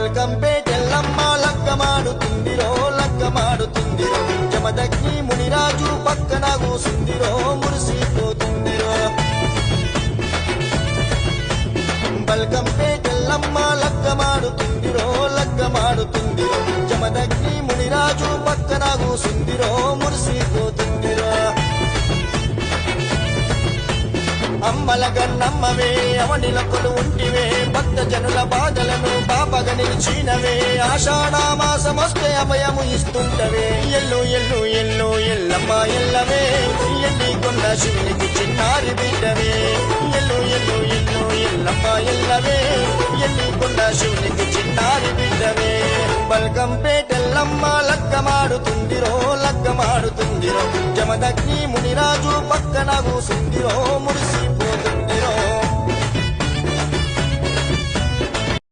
బల్కంపేటెల్లమ్మ లగ్గమాడుతుందిరో లగ్గమాడుతుందిరో జమదగ్ని మునిరాజు పక్కన కూసుందిరో మురిసిపోతుందిరో బల్కంపేటెల్లమ్మ లగ్గమాడుతుందిరో లగ్గమాడుతుందిరో జమదగ్ని మునిరాజు పక్కన కూసుందిరో మురిసిపోతుందిరో అమ్మల గన్నమ్మవే అవనిలకులు ఉంటివే భక్త జనుల బాధలను బాపగ నిలిచినవే ఆషాఢ మాసమొస్తే అభయము ఇస్తుంటవే ఎల్లు ఎల్లు ఎల్లు ఎల్లమ్మ ఎల్లవే ఎల్లి కొన్న శివునికి చిన్నారి బిడ్డవే ఎల్లు ఎల్లు ఎల్లు ఎల్లమ్మ ఎల్లవే ఎల్లి కొన్న శివునికి చిన్నారి బిడ్డవే బల్కంపేటెల్లమ్మ లగ్గమాడుతుందిరో లగ్గమాడుతుందిరో జమదగ్ని మునిరాజు పక్కన కూసుందిరో మురిసి